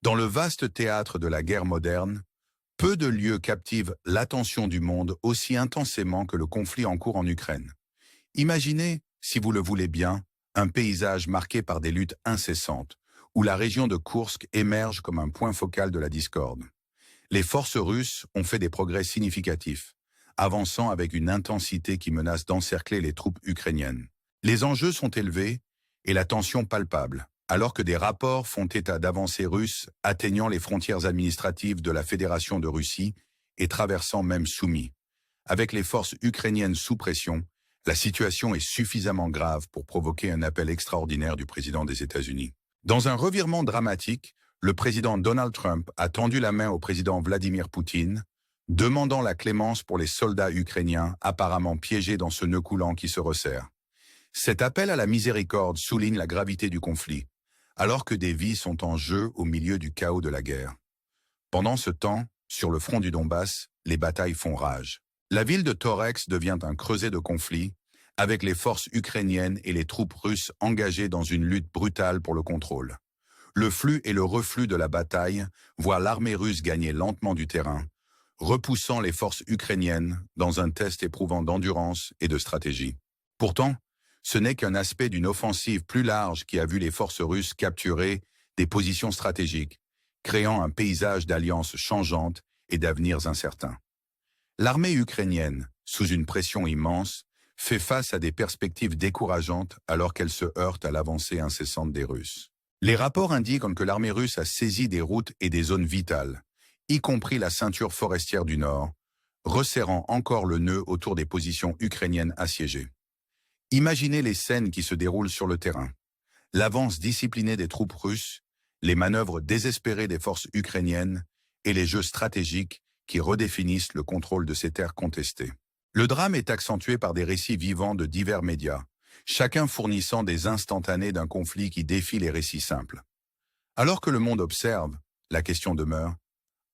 Dans le vaste théâtre de la guerre moderne, peu de lieux captivent l'attention du monde aussi intensément que le conflit en cours en Ukraine. Imaginez, si vous le voulez bien, un paysage marqué par des luttes incessantes, où la région de Koursk émerge comme un point focal de la discorde. Les forces russes ont fait des progrès significatifs, avançant avec une intensité qui menace d'encercler les troupes ukrainiennes. Les enjeux sont élevés et la tension palpable, alors que des rapports font état d'avancées russes atteignant les frontières administratives de la Fédération de Russie et traversant même Soumy. Avec les forces ukrainiennes sous pression, la situation est suffisamment grave pour provoquer un appel extraordinaire du président des États-Unis. Dans un revirement dramatique, le président Donald Trump a tendu la main au président Vladimir Poutine, demandant la clémence pour les soldats ukrainiens apparemment piégés dans ce nœud coulant qui se resserre. Cet appel à la miséricorde souligne la gravité du conflit, alors que des vies sont en jeu au milieu du chaos de la guerre. Pendant ce temps, sur le front du Donbass, les batailles font rage. La ville de Toretsk devient un creuset de conflit, avec les forces ukrainiennes et les troupes russes engagées dans une lutte brutale pour le contrôle. Le flux et le reflux de la bataille voient l'armée russe gagner lentement du terrain, repoussant les forces ukrainiennes dans un test éprouvant d'endurance et de stratégie. Pourtant, ce n'est qu'un aspect d'une offensive plus large qui a vu les forces russes capturer des positions stratégiques, créant un paysage d'alliances changeantes et d'avenirs incertains. L'armée ukrainienne, sous une pression immense, fait face à des perspectives décourageantes alors qu'elle se heurte à l'avancée incessante des Russes. Les rapports indiquent que l'armée russe a saisi des routes et des zones vitales, y compris la ceinture forestière du Nord, resserrant encore le nœud autour des positions ukrainiennes assiégées. Imaginez les scènes qui se déroulent sur le terrain. L'avance disciplinée des troupes russes, les manœuvres désespérées des forces ukrainiennes et les jeux stratégiques qui redéfinissent le contrôle de ces terres contestées. Le drame est accentué par des récits vivants de divers médias, chacun fournissant des instantanés d'un conflit qui défie les récits simples. Alors que le monde observe, la question demeure,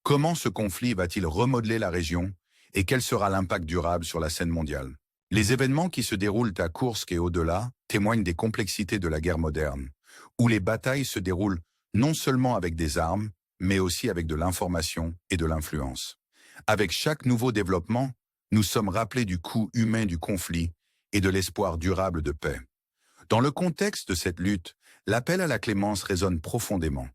comment ce conflit va-t-il remodeler la région et quel sera l'impact durable sur la scène mondiale? Les événements qui se déroulent à Koursk et au-delà témoignent des complexités de la guerre moderne, où les batailles se déroulent non seulement avec des armes, mais aussi avec de l'information et de l'influence. Avec chaque nouveau développement, nous sommes rappelés du coût humain du conflit et de l'espoir durable de paix. Dans le contexte de cette lutte, l'appel à la clémence résonne profondément,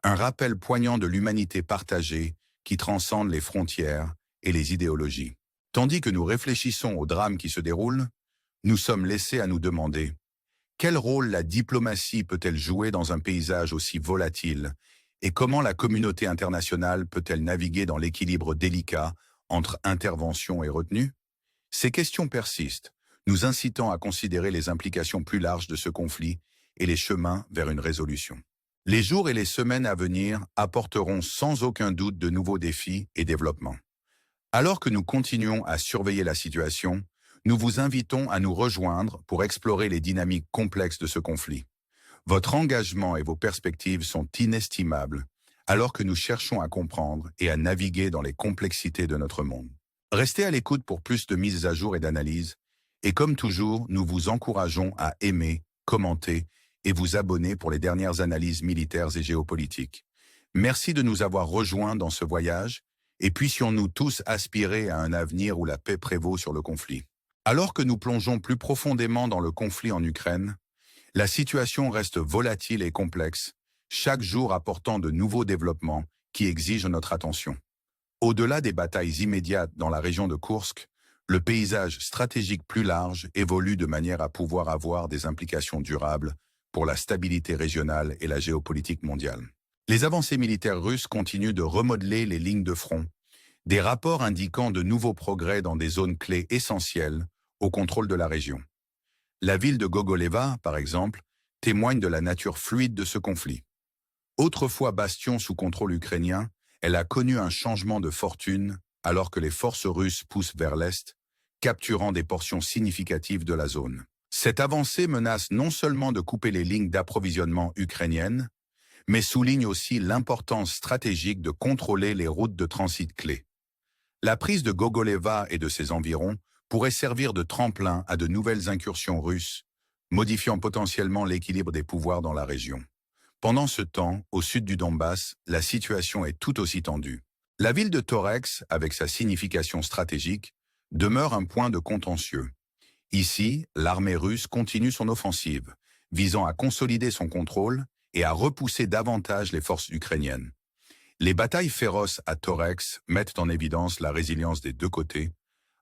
un rappel poignant de l'humanité partagée qui transcende les frontières et les idéologies. Tandis que nous réfléchissons au drame qui se déroule, nous sommes laissés à nous demander quel rôle la diplomatie peut-elle jouer dans un paysage aussi volatile et comment la communauté internationale peut-elle naviguer dans l'équilibre délicat entre intervention et retenue? Ces questions persistent, nous incitant à considérer les implications plus larges de ce conflit et les chemins vers une résolution. Les jours et les semaines à venir apporteront sans aucun doute de nouveaux défis et développements. Alors que nous continuons à surveiller la situation, nous vous invitons à nous rejoindre pour explorer les dynamiques complexes de ce conflit. Votre engagement et vos perspectives sont inestimables, alors que nous cherchons à comprendre et à naviguer dans les complexités de notre monde. Restez à l'écoute pour plus de mises à jour et d'analyses, et comme toujours, nous vous encourageons à aimer, commenter et vous abonner pour les dernières analyses militaires et géopolitiques. Merci de nous avoir rejoints dans ce voyage, et puissions-nous tous aspirer à un avenir où la paix prévaut sur le conflit. Alors que nous plongeons plus profondément dans le conflit en Ukraine, la situation reste volatile et complexe, chaque jour apportant de nouveaux développements qui exigent notre attention. Au-delà des batailles immédiates dans la région de Koursk, le paysage stratégique plus large évolue de manière à pouvoir avoir des implications durables pour la stabilité régionale et la géopolitique mondiale. Les avancées militaires russes continuent de remodeler les lignes de front, des rapports indiquant de nouveaux progrès dans des zones clés essentielles au contrôle de la région. La ville de Gogoleva, par exemple, témoigne de la nature fluide de ce conflit. Autrefois bastion sous contrôle ukrainien, elle a connu un changement de fortune alors que les forces russes poussent vers l'est, capturant des portions significatives de la zone. Cette avancée menace non seulement de couper les lignes d'approvisionnement ukrainiennes, mais souligne aussi l'importance stratégique de contrôler les routes de transit clés. La prise de Gogoleva et de ses environs pourrait servir de tremplin à de nouvelles incursions russes, modifiant potentiellement l'équilibre des pouvoirs dans la région. Pendant ce temps, au sud du Donbass, la situation est tout aussi tendue. La ville de Torex, avec sa signification stratégique, demeure un point de contentieux. Ici, l'armée russe continue son offensive, visant à consolider son contrôle et à repousser davantage les forces ukrainiennes. Les batailles féroces à Torex mettent en évidence la résilience des deux côtés,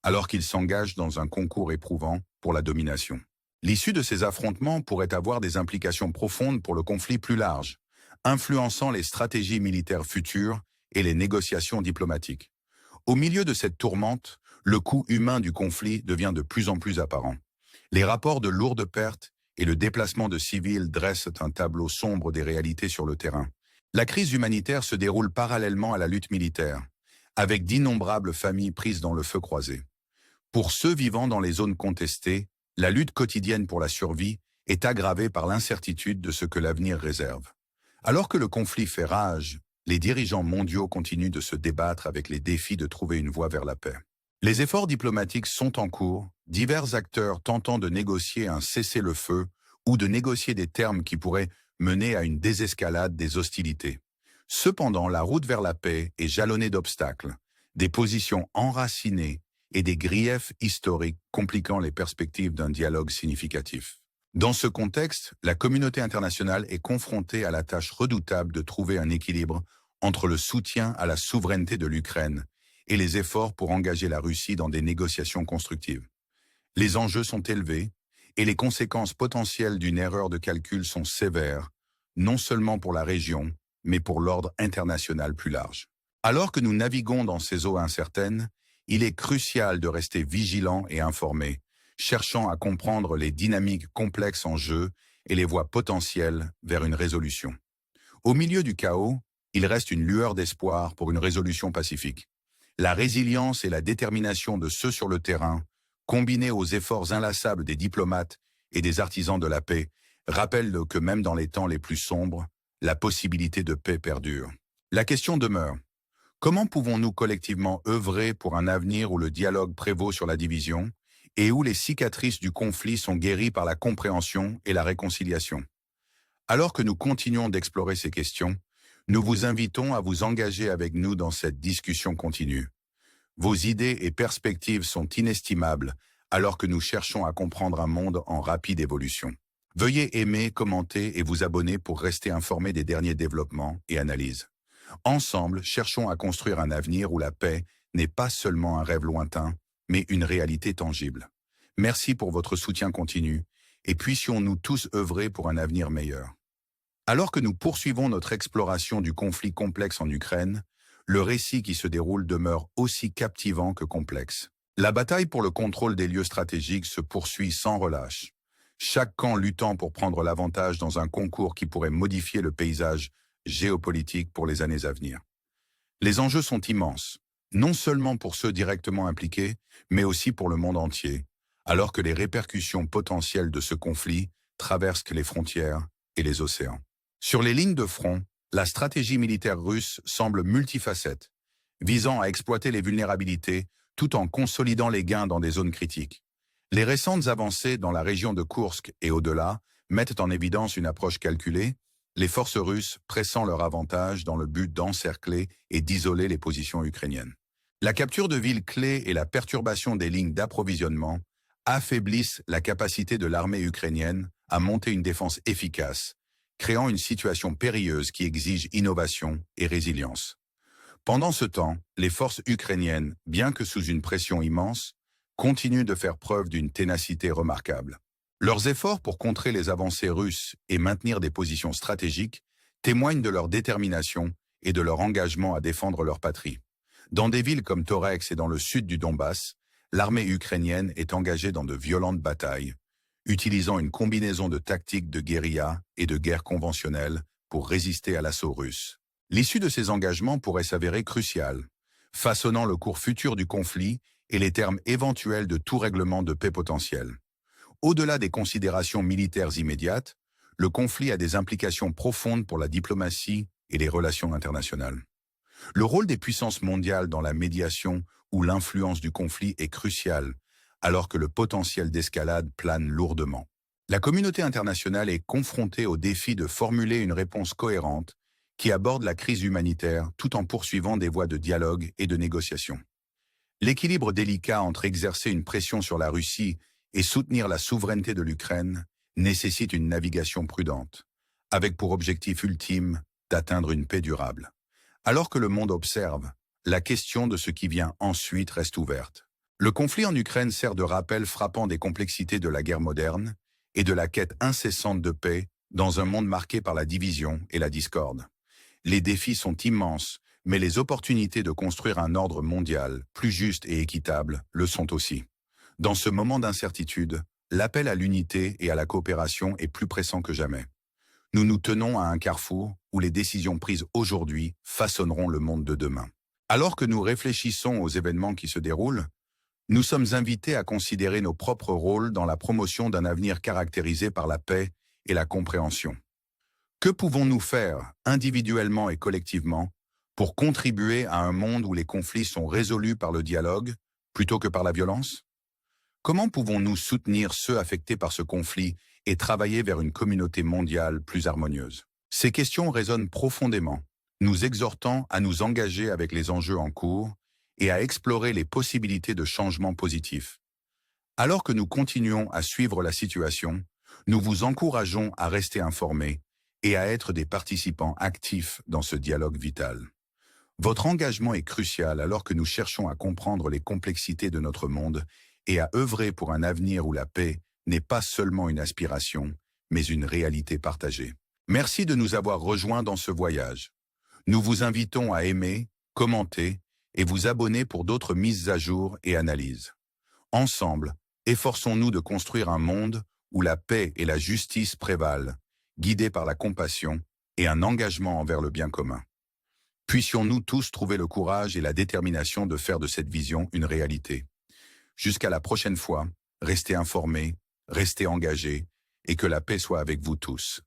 alors qu'ils s'engagent dans un concours éprouvant pour la domination. L'issue de ces affrontements pourrait avoir des implications profondes pour le conflit plus large, influençant les stratégies militaires futures et les négociations diplomatiques. Au milieu de cette tourmente, le coût humain du conflit devient de plus en plus apparent. Les rapports de lourdes pertes et le déplacement de civils dressent un tableau sombre des réalités sur le terrain. La crise humanitaire se déroule parallèlement à la lutte militaire, avec d'innombrables familles prises dans le feu croisé. Pour ceux vivant dans les zones contestées, la lutte quotidienne pour la survie est aggravée par l'incertitude de ce que l'avenir réserve. Alors que le conflit fait rage, les dirigeants mondiaux continuent de se débattre avec les défis de trouver une voie vers la paix. Les efforts diplomatiques sont en cours, divers acteurs tentant de négocier un cessez-le-feu ou de négocier des termes qui pourraient mener à une désescalade des hostilités. Cependant, la route vers la paix est jalonnée d'obstacles, des positions enracinées et des griefs historiques compliquant les perspectives d'un dialogue significatif. Dans ce contexte, la communauté internationale est confrontée à la tâche redoutable de trouver un équilibre entre le soutien à la souveraineté de l'Ukraine et les efforts pour engager la Russie dans des négociations constructives. Les enjeux sont élevés et les conséquences potentielles d'une erreur de calcul sont sévères, non seulement pour la région, mais pour l'ordre international plus large. Alors que nous naviguons dans ces eaux incertaines, il est crucial de rester vigilant et informé, cherchant à comprendre les dynamiques complexes en jeu et les voies potentielles vers une résolution. Au milieu du chaos, il reste une lueur d'espoir pour une résolution pacifique. La résilience et la détermination de ceux sur le terrain, combinées aux efforts inlassables des diplomates et des artisans de la paix, rappellent que même dans les temps les plus sombres, la possibilité de paix perdure. La question demeure: comment pouvons-nous collectivement œuvrer pour un avenir où le dialogue prévaut sur la division et où les cicatrices du conflit sont guéries par la compréhension et la réconciliation? Alors que nous continuons d'explorer ces questions, nous vous invitons à vous engager avec nous dans cette discussion continue. Vos idées et perspectives sont inestimables alors que nous cherchons à comprendre un monde en rapide évolution. Veuillez aimer, commenter et vous abonner pour rester informé des derniers développements et analyses. Ensemble, cherchons à construire un avenir où la paix n'est pas seulement un rêve lointain, mais une réalité tangible. Merci pour votre soutien continu et puissions-nous tous œuvrer pour un avenir meilleur. Alors que nous poursuivons notre exploration du conflit complexe en Ukraine, le récit qui se déroule demeure aussi captivant que complexe. La bataille pour le contrôle des lieux stratégiques se poursuit sans relâche. Chaque camp luttant pour prendre l'avantage dans un concours qui pourrait modifier le paysage géopolitique pour les années à venir. Les enjeux sont immenses, non seulement pour ceux directement impliqués, mais aussi pour le monde entier, alors que les répercussions potentielles de ce conflit traversent les frontières et les océans. Sur les lignes de front, la stratégie militaire russe semble multifacette, visant à exploiter les vulnérabilités tout en consolidant les gains dans des zones critiques. Les récentes avancées dans la région de Koursk et au-delà mettent en évidence une approche calculée, les forces russes pressant leur avantage dans le but d'encercler et d'isoler les positions ukrainiennes. La capture de villes clés et la perturbation des lignes d'approvisionnement affaiblissent la capacité de l'armée ukrainienne à monter une défense efficace, créant une situation périlleuse qui exige innovation et résilience. Pendant ce temps, les forces ukrainiennes, bien que sous une pression immense, continuent de faire preuve d'une ténacité remarquable. Leurs efforts pour contrer les avancées russes et maintenir des positions stratégiques témoignent de leur détermination et de leur engagement à défendre leur patrie. Dans des villes comme Torex et dans le sud du Donbass, l'armée ukrainienne est engagée dans de violentes batailles, utilisant une combinaison de tactiques de guérilla et de guerre conventionnelle pour résister à l'assaut russe. L'issue de ces engagements pourrait s'avérer cruciale, façonnant le cours futur du conflit et les termes éventuels de tout règlement de paix potentiel. Au-delà des considérations militaires immédiates, le conflit a des implications profondes pour la diplomatie et les relations internationales. Le rôle des puissances mondiales dans la médiation ou l'influence du conflit est crucial, alors que le potentiel d'escalade plane lourdement. La communauté internationale est confrontée au défi de formuler une réponse cohérente qui aborde la crise humanitaire tout en poursuivant des voies de dialogue et de négociation. L'équilibre délicat entre exercer une pression sur la Russie et soutenir la souveraineté de l'Ukraine nécessite une navigation prudente, avec pour objectif ultime d'atteindre une paix durable. Alors que le monde observe, la question de ce qui vient ensuite reste ouverte. Le conflit en Ukraine sert de rappel frappant des complexités de la guerre moderne et de la quête incessante de paix dans un monde marqué par la division et la discorde. Les défis sont immenses, mais les opportunités de construire un ordre mondial, plus juste et équitable, le sont aussi. Dans ce moment d'incertitude, l'appel à l'unité et à la coopération est plus pressant que jamais. Nous nous tenons à un carrefour où les décisions prises aujourd'hui façonneront le monde de demain. Alors que nous réfléchissons aux événements qui se déroulent, nous sommes invités à considérer nos propres rôles dans la promotion d'un avenir caractérisé par la paix et la compréhension. Que pouvons-nous faire, individuellement et collectivement, pour contribuer à un monde où les conflits sont résolus par le dialogue plutôt que par la violence? Comment pouvons-nous soutenir ceux affectés par ce conflit et travailler vers une communauté mondiale plus harmonieuse? Ces questions résonnent profondément, nous exhortant à nous engager avec les enjeux en cours et à explorer les possibilités de changements positifs. Alors que nous continuons à suivre la situation, nous vous encourageons à rester informés et à être des participants actifs dans ce dialogue vital. Votre engagement est crucial alors que nous cherchons à comprendre les complexités de notre monde et à œuvrer pour un avenir où la paix n'est pas seulement une aspiration, mais une réalité partagée. Merci de nous avoir rejoints dans ce voyage. Nous vous invitons à aimer, commenter et vous abonner pour d'autres mises à jour et analyses. Ensemble, efforçons-nous de construire un monde où la paix et la justice prévalent, guidés par la compassion et un engagement envers le bien commun. Puissions-nous tous trouver le courage et la détermination de faire de cette vision une réalité. Jusqu'à la prochaine fois, restez informés, restez engagés et que la paix soit avec vous tous.